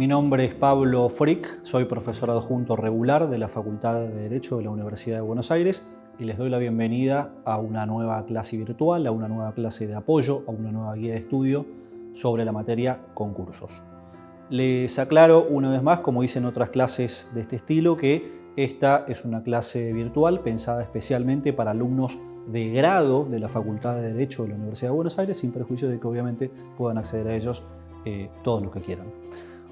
Mi nombre es Pablo Frick, soy profesor adjunto regular de la Facultad de Derecho de la Universidad de Buenos Aires y les doy la bienvenida a una nueva clase virtual, a una nueva clase de apoyo, a una nueva guía de estudio sobre la materia concursos. Les aclaro una vez más, como hice en otras clases de este estilo, que esta es una clase virtual pensada especialmente para alumnos de grado de la Facultad de Derecho de la Universidad de Buenos Aires, sin perjuicio de que obviamente puedan acceder a ellos todos los que quieran.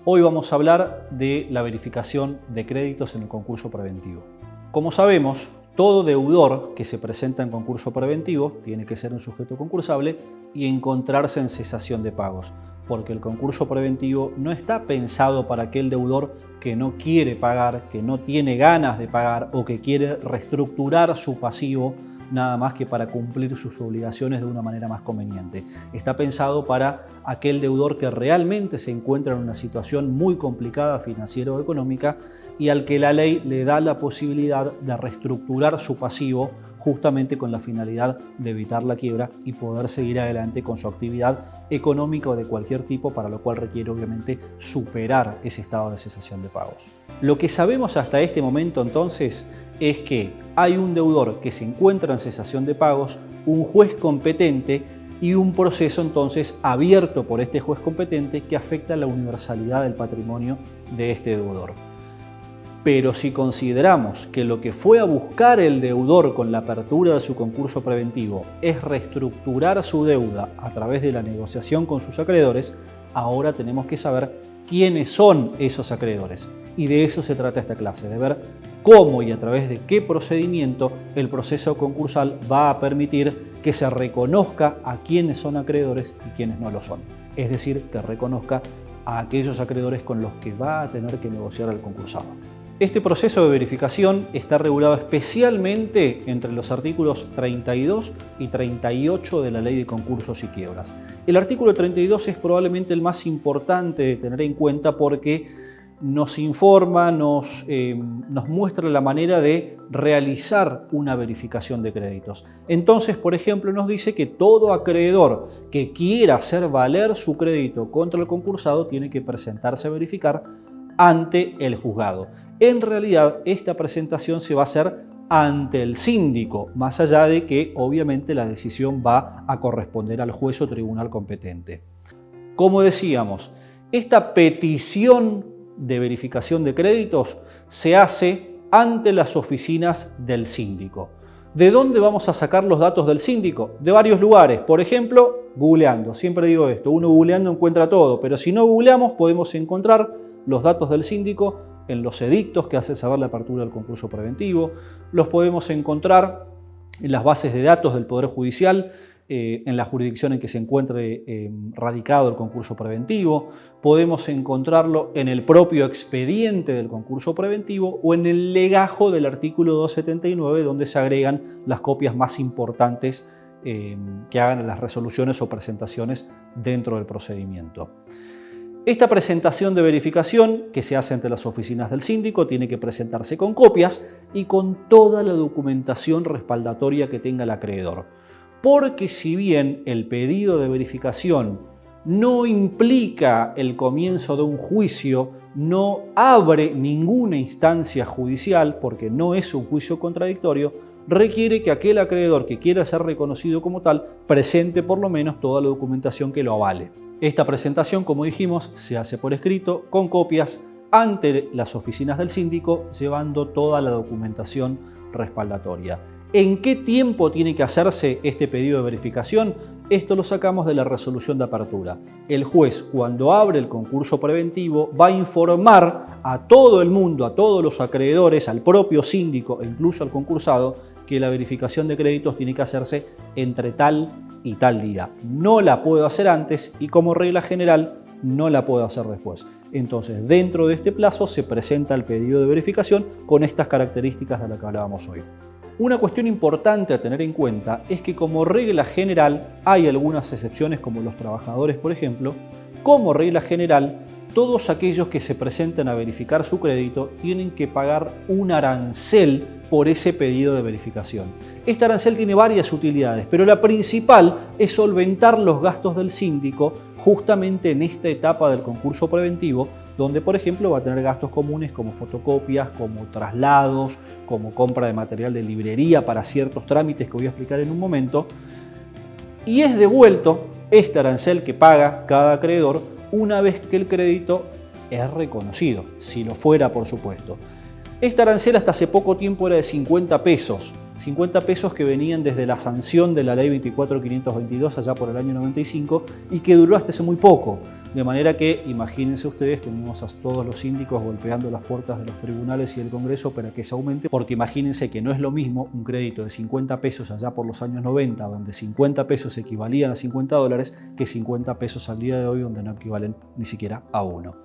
Hoy vamos a hablar de la verificación de créditos en el concurso preventivo. Como sabemos, todo deudor que se presenta en concurso preventivo tiene que ser un sujeto concursable y encontrarse en cesación de pagos, porque el concurso preventivo no está pensado para aquel deudor que no quiere pagar, que no tiene ganas de pagar o que quiere reestructurar su pasivo nada más que para cumplir sus obligaciones de una manera más conveniente. Está pensado para aquel deudor que realmente se encuentra en una situación muy complicada financiera o económica y al que la ley le da la posibilidad de reestructurar su pasivo justamente con la finalidad de evitar la quiebra y poder seguir adelante con su actividad económica o de cualquier tipo, para lo cual requiere obviamente superar ese estado de cesación de pagos. Lo que sabemos hasta este momento entonces es que hay un deudor que se encuentra en cesación de pagos, un juez competente y un proceso entonces abierto por este juez competente que afecta la universalidad del patrimonio de este deudor. Pero si consideramos que lo que fue a buscar el deudor con la apertura de su concurso preventivo es reestructurar su deuda a través de la negociación con sus acreedores, ahora tenemos que saber quiénes son esos acreedores. Y de eso se trata esta clase, de ver cómo y a través de qué procedimiento el proceso concursal va a permitir que se reconozca a quiénes son acreedores y quiénes no lo son. Es decir, que reconozca a aquellos acreedores con los que va a tener que negociar el concursado. Este proceso de verificación está regulado especialmente entre los artículos 32 y 38 de la Ley de Concursos y Quiebras. El artículo 32 es probablemente el más importante de tener en cuenta porque nos informa, nos muestra la manera de realizar una verificación de créditos. Entonces, por ejemplo, nos dice que todo acreedor que quiera hacer valer su crédito contra el concursado tiene que presentarse a verificar ante el juzgado. En realidad, esta presentación se va a hacer ante el síndico, más allá de que obviamente la decisión va a corresponder al juez o tribunal competente. Como decíamos, esta petición de verificación de créditos se hace ante las oficinas del síndico. ¿De dónde vamos a sacar los datos del síndico? De varios lugares, por ejemplo, googleando. Siempre digo esto, uno googleando encuentra todo, pero si no googleamos podemos encontrar los datos del síndico en los edictos que hacen saber la apertura del concurso preventivo, los podemos encontrar en las bases de datos del Poder Judicial, en la jurisdicción en que se encuentre radicado el concurso preventivo, podemos encontrarlo en el propio expediente del concurso preventivo o en el legajo del artículo 279, donde se agregan las copias más importantes que hagan las resoluciones o presentaciones dentro del procedimiento. Esta presentación de verificación que se hace ante las oficinas del síndico tiene que presentarse con copias y con toda la documentación respaldatoria que tenga el acreedor. Porque si bien el pedido de verificación no implica el comienzo de un juicio, no abre ninguna instancia judicial, porque no es un juicio contradictorio, requiere que aquel acreedor que quiera ser reconocido como tal presente por lo menos toda la documentación que lo avale. Esta presentación, como dijimos, se hace por escrito, con copias, ante las oficinas del síndico, llevando toda la documentación respaldatoria. ¿En qué tiempo tiene que hacerse este pedido de verificación? Esto lo sacamos de la resolución de apertura. El juez, cuando abre el concurso preventivo, va a informar a todo el mundo, a todos los acreedores, al propio síndico e incluso al concursado, que la verificación de créditos tiene que hacerse entre tal y tal día. No la puedo hacer antes y como regla general no la puedo hacer después. Entonces, dentro de este plazo se presenta el pedido de verificación con estas características de las que hablábamos hoy. Una cuestión importante a tener en cuenta es que como regla general, hay algunas excepciones como los trabajadores, por ejemplo, como regla general, todos aquellos que se presenten a verificar su crédito tienen que pagar un arancel por ese pedido de verificación. Este arancel tiene varias utilidades, pero la principal es solventar los gastos del síndico justamente en esta etapa del concurso preventivo, donde por ejemplo va a tener gastos comunes como fotocopias, como traslados, como compra de material de librería para ciertos trámites que voy a explicar en un momento, y es devuelto este arancel que paga cada acreedor una vez que el crédito es reconocido, si lo fuera por supuesto. Este arancel hasta hace poco tiempo era de 50 pesos, 50 pesos que venían desde la sanción de la ley 24.522 allá por el año 95 y que duró hasta hace muy poco. De manera que, imagínense ustedes, tenemos a todos los síndicos golpeando las puertas de los tribunales y del Congreso para que se aumente, porque imagínense que no es lo mismo un crédito de 50 pesos allá por los años 90, donde 50 pesos equivalían a $50, que 50 pesos al día de hoy, donde no equivalen ni siquiera a uno.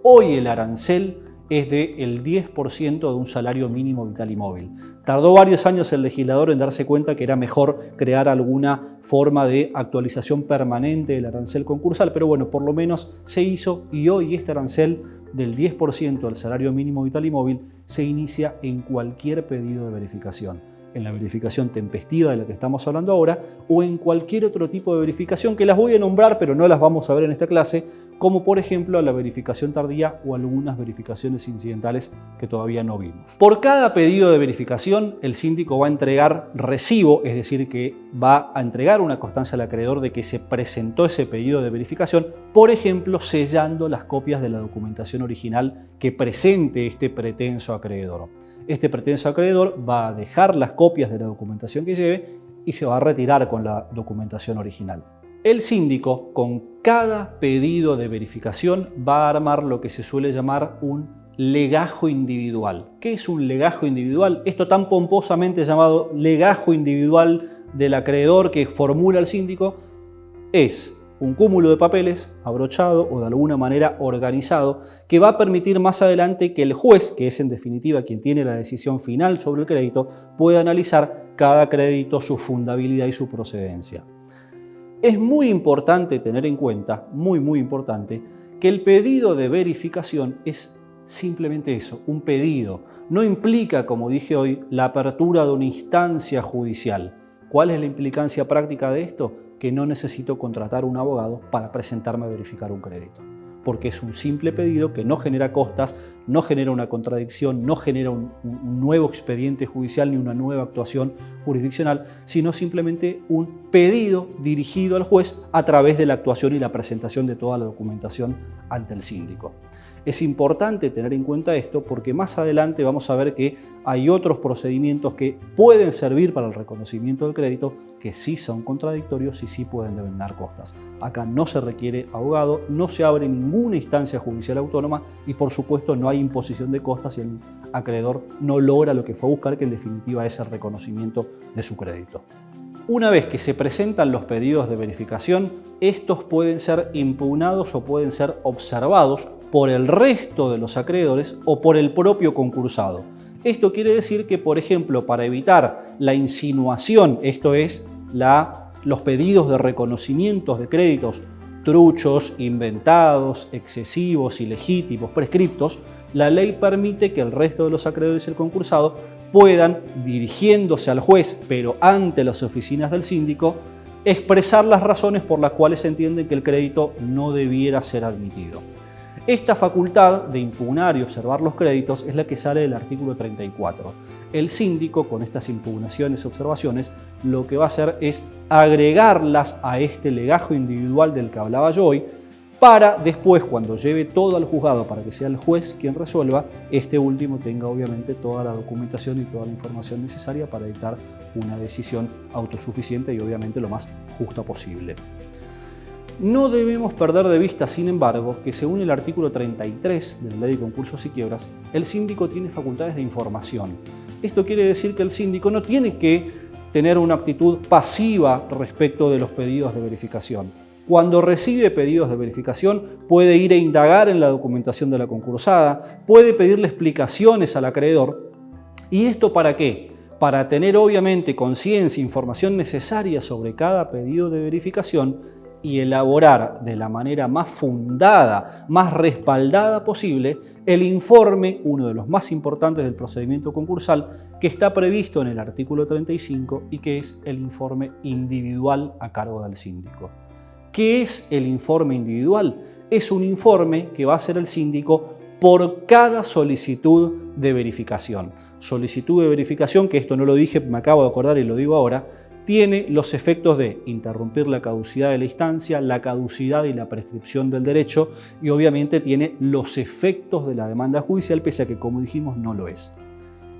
Hoy el arancel es del 10% de un salario mínimo vital y móvil. Tardó varios años el legislador en darse cuenta que era mejor crear alguna forma de actualización permanente del arancel concursal, pero bueno, por lo menos se hizo y hoy este arancel del 10% del salario mínimo vital y móvil se inicia en cualquier pedido de verificación. En la verificación tempestiva de la que estamos hablando ahora o en cualquier otro tipo de verificación que las voy a nombrar pero no las vamos a ver en esta clase, como por ejemplo la verificación tardía o algunas verificaciones incidentales que todavía no vimos. Por cada pedido de verificación el síndico va a entregar recibo, es decir que va a entregar una constancia al acreedor de que se presentó ese pedido de verificación, por ejemplo sellando las copias de la documentación original que presente este pretenso acreedor. Este pretenso acreedor va a dejar las copias de la documentación que lleve y se va a retirar con la documentación original. El síndico, con cada pedido de verificación, va a armar lo que se suele llamar un legajo individual. ¿Qué es un legajo individual? Esto tan pomposamente llamado legajo individual del acreedor que formula el síndico es un cúmulo de papeles abrochado o de alguna manera organizado que va a permitir más adelante que el juez, que es en definitiva quien tiene la decisión final sobre el crédito, pueda analizar cada crédito, su fundabilidad y su procedencia. Es muy importante tener en cuenta, muy importante, que el pedido de verificación es simplemente eso, un pedido. No implica, como dije hoy, la apertura de una instancia judicial. ¿Cuál es la implicancia práctica de esto? Que no necesito contratar un abogado para presentarme a verificar un crédito, porque es un simple pedido que no genera costas, no genera una contradicción, no genera un nuevo expediente judicial ni una nueva actuación jurisdiccional, sino simplemente un pedido dirigido al juez a través de la actuación y la presentación de toda la documentación ante el síndico. Es importante tener en cuenta esto porque más adelante vamos a ver que hay otros procedimientos que pueden servir para el reconocimiento del crédito que sí son contradictorios y sí pueden devengar costas. Acá no se requiere abogado, no se abre ninguna instancia judicial autónoma y por supuesto no hay imposición de costas si el acreedor no logra lo que fue a buscar, que en definitiva es el reconocimiento de su crédito. Una vez que se presentan los pedidos de verificación, estos pueden ser impugnados o pueden ser observados por el resto de los acreedores o por el propio concursado. Esto quiere decir que, por ejemplo, para evitar la insinuación, esto es, los pedidos de reconocimientos de créditos truchos, inventados, excesivos, ilegítimos, prescriptos, la ley permite que el resto de los acreedores y el concursado puedan, dirigiéndose al juez, pero ante las oficinas del síndico, expresar las razones por las cuales se entiende que el crédito no debiera ser admitido. Esta facultad de impugnar y observar los créditos es la que sale del artículo 34. El síndico, con estas impugnaciones y observaciones, lo que va a hacer es agregarlas a este legajo individual del que hablaba yo hoy, para después, cuando lleve todo al juzgado para que sea el juez quien resuelva, este último tenga obviamente toda la documentación y toda la información necesaria para dictar una decisión autosuficiente y obviamente lo más justa posible. No debemos perder de vista, sin embargo, que según el artículo 33 de la Ley de Concursos y Quiebras, el síndico tiene facultades de información. Esto quiere decir que el síndico no tiene que tener una actitud pasiva respecto de los pedidos de verificación. Cuando recibe pedidos de verificación, puede ir a indagar en la documentación de la concursada, puede pedirle explicaciones al acreedor. ¿Y esto para qué? Para tener obviamente conciencia e información necesaria sobre cada pedido de verificación y elaborar de la manera más fundada, más respaldada posible, el informe, uno de los más importantes del procedimiento concursal, que está previsto en el artículo 35 y que es el informe individual a cargo del síndico. ¿Qué es el informe individual? Es un informe que va a hacer el síndico por cada solicitud de verificación. Solicitud de verificación, que esto no lo dije, me acabo de acordar y lo digo ahora, tiene los efectos de interrumpir la caducidad de la instancia, la caducidad y la prescripción del derecho, y obviamente tiene los efectos de la demanda judicial, pese a que, como dijimos, no lo es.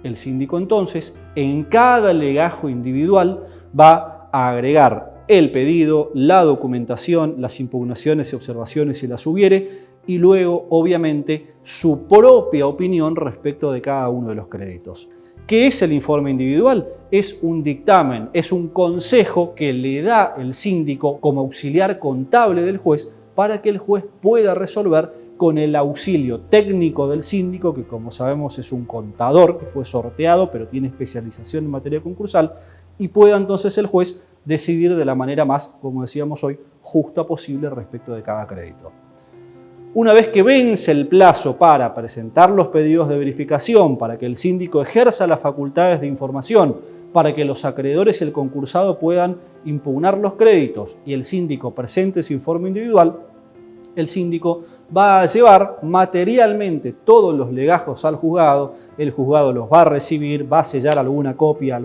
El síndico entonces, en cada legajo individual, va a agregar el pedido, la documentación, las impugnaciones y observaciones si las hubiere, y luego, obviamente, su propia opinión respecto de cada uno de los créditos. ¿Qué es el informe individual? Es un dictamen, es un consejo que le da el síndico como auxiliar contable del juez para que el juez pueda resolver con el auxilio técnico del síndico, que como sabemos es un contador que fue sorteado pero tiene especialización en materia concursal, y pueda entonces el juez decidir de la manera más, como decíamos hoy, justa posible respecto de cada crédito. Una vez que vence el plazo para presentar los pedidos de verificación, para que el síndico ejerza las facultades de información, para que los acreedores y el concursado puedan impugnar los créditos y el síndico presente su informe individual, el síndico va a llevar materialmente todos los legajos al juzgado, el juzgado los va a recibir, va a sellar alguna copia,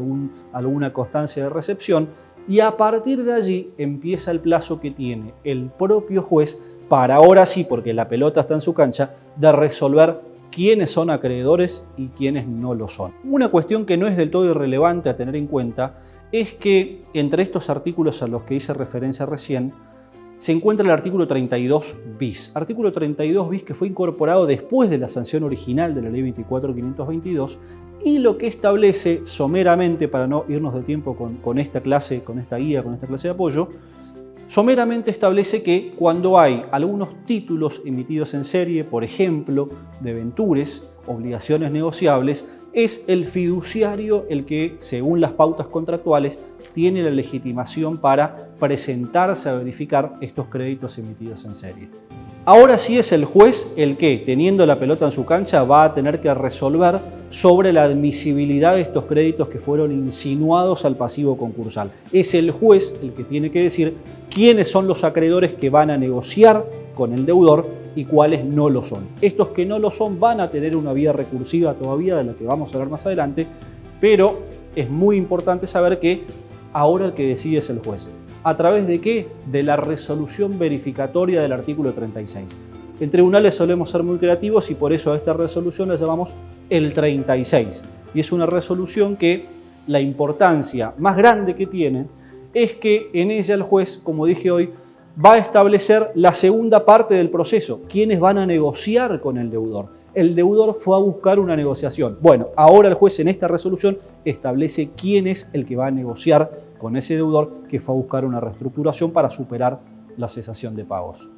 alguna constancia de recepción, y a partir de allí empieza el plazo que tiene el propio juez para, ahora sí, porque la pelota está en su cancha, de resolver quiénes son acreedores y quiénes no lo son. Una cuestión que no es del todo irrelevante a tener en cuenta es que entre estos artículos a los que hice referencia recién, se encuentra el artículo 32 bis. Artículo 32 bis que fue incorporado después de la sanción original de la ley 24.522 y lo que establece someramente, para no irnos de tiempo con esta clase, con esta guía, con esta clase de apoyo, someramente establece que cuando hay algunos títulos emitidos en serie, por ejemplo, debentures, obligaciones negociables, es el fiduciario el que, según las pautas contractuales, tiene la legitimación para presentarse a verificar estos créditos emitidos en serie. Ahora sí es el juez el que, teniendo la pelota en su cancha, va a tener que resolver sobre la admisibilidad de estos créditos que fueron insinuados al pasivo concursal. Es el juez el que tiene que decir quiénes son los acreedores que van a negociar con el deudor y cuáles no lo son. Estos que no lo son van a tener una vía recursiva todavía, de la que vamos a hablar más adelante, pero es muy importante saber que ahora el que decide es el juez. ¿A través de qué? De la resolución verificatoria del artículo 36. En tribunales solemos ser muy creativos y por eso a esta resolución la llamamos el 36. Y es una resolución que la importancia más grande que tiene es que en ella el juez, como dije hoy, va a establecer la segunda parte del proceso, quiénes van a negociar con el deudor. El deudor fue a buscar una negociación. Bueno, ahora el juez en esta resolución establece quién es el que va a negociar con ese deudor que fue a buscar una reestructuración para superar la cesación de pagos.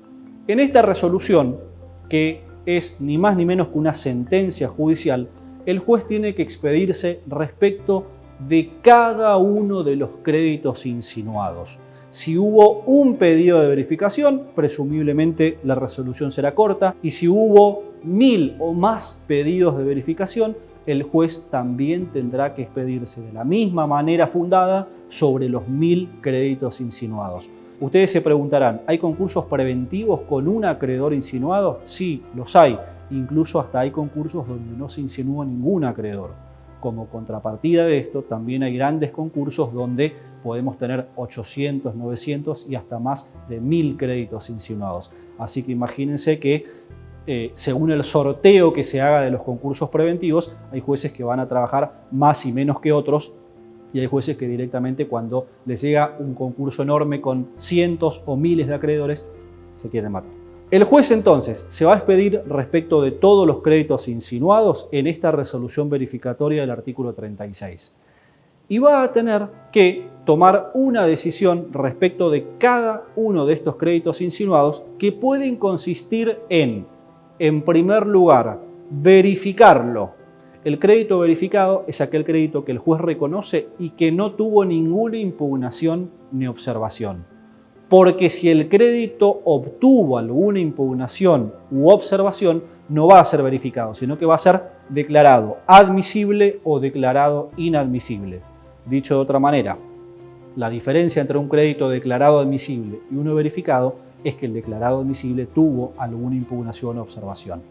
En esta resolución, que es ni más ni menos que una sentencia judicial, el juez tiene que expedirse respecto de cada uno de los créditos insinuados. Si hubo un pedido de verificación, presumiblemente la resolución será corta, y si hubo 1000 o más pedidos de verificación, el juez también tendrá que expedirse de la misma manera fundada sobre los 1000 créditos insinuados. Ustedes se preguntarán, ¿hay concursos preventivos con un acreedor insinuado? Sí, los hay. Incluso hasta hay concursos donde no se insinúa ningún acreedor. Como contrapartida de esto, también hay grandes concursos donde podemos tener 800, 900 y hasta más de 1000 créditos insinuados. Así que imagínense que según el sorteo que se haga de los concursos preventivos, hay jueces que van a trabajar más y menos que otros, y hay jueces que directamente cuando les llega un concurso enorme con cientos o miles de acreedores, se quieren matar. El juez entonces se va a expedir respecto de todos los créditos insinuados en esta resolución verificatoria del artículo 36. Y va a tener que tomar una decisión respecto de cada uno de estos créditos insinuados que pueden consistir en primer lugar, verificarlo. El crédito verificado es aquel crédito que el juez reconoce y que no tuvo ninguna impugnación ni observación. Porque si el crédito obtuvo alguna impugnación u observación, no va a ser verificado, sino que va a ser declarado admisible o declarado inadmisible. Dicho de otra manera, La diferencia entre un crédito declarado admisible y uno verificado es que el declarado admisible tuvo alguna impugnación o observación.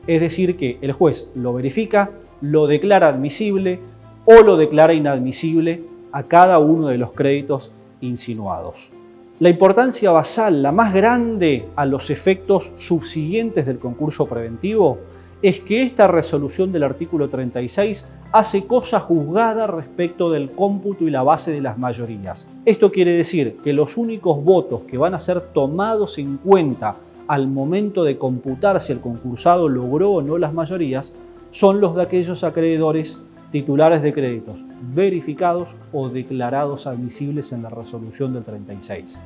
Es decir, que el juez lo verifica, lo declara admisible o lo declara inadmisible a cada uno de los créditos insinuados. La importancia basal, la más grande a los efectos subsiguientes del concurso preventivo, es que esta resolución del artículo 36 hace cosa juzgada respecto del cómputo y la base de las mayorías. Esto quiere decir que los únicos votos que van a ser tomados en cuenta al momento de computar si el concursado logró o no las mayorías son los de aquellos acreedores titulares de créditos verificados o declarados admisibles en la resolución del 36.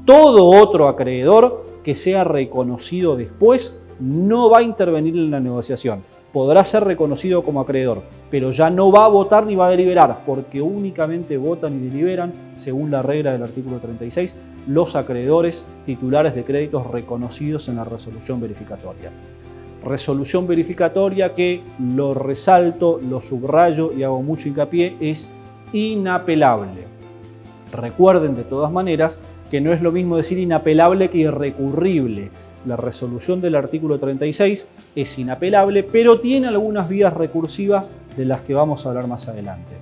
Todo otro acreedor que sea reconocido después no va a intervenir en la negociación. Podrá ser reconocido como acreedor, pero ya no va a votar ni va a deliberar, porque únicamente votan y deliberan, según la regla del artículo 36, los acreedores titulares de créditos reconocidos en la resolución verificatoria. Resolución verificatoria que, lo resalto, lo subrayo y hago mucho hincapié, es inapelable. Recuerden de todas maneras que no es lo mismo decir inapelable que irrecurrible. La resolución del artículo 36 es inapelable, pero tiene algunas vías recursivas de las que vamos a hablar más adelante.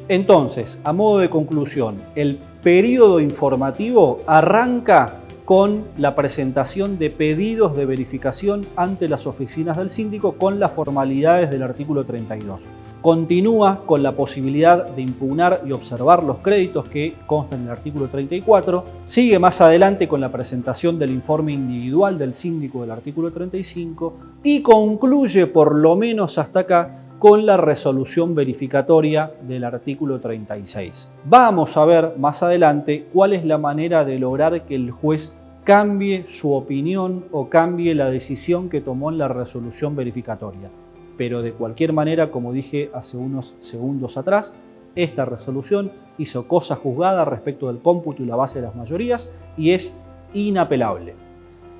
Entonces, a modo de conclusión, el periodo informativo arranca con la presentación de pedidos de verificación ante las oficinas del síndico con las formalidades del artículo 32. Continúa con la posibilidad de impugnar y observar los créditos que constan en el artículo 34. Sigue más adelante con la presentación del informe individual del síndico del artículo 35 y concluye por lo menos hasta acá con la resolución verificatoria del artículo 36. Vamos a ver más adelante cuál es la manera de lograr que el juez cambie su opinión o cambie la decisión que tomó en la resolución verificatoria. Pero de cualquier manera, como dije hace unos segundos atrás, esta resolución hizo cosa juzgada respecto del cómputo y la base de las mayorías y es inapelable.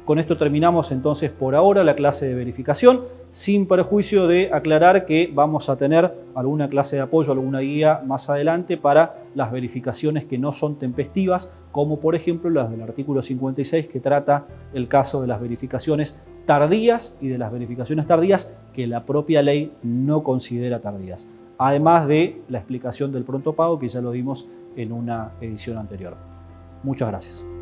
Con esto terminamos entonces por ahora la clase de verificación, sin perjuicio de aclarar que vamos a tener alguna clase de apoyo, alguna guía más adelante para las verificaciones que no son tempestivas, como por ejemplo las del artículo 56 que trata el caso de las verificaciones tardías y de las verificaciones tardías que la propia ley no considera tardías. Además de la explicación del pronto pago que ya lo dimos en una edición anterior. Muchas gracias.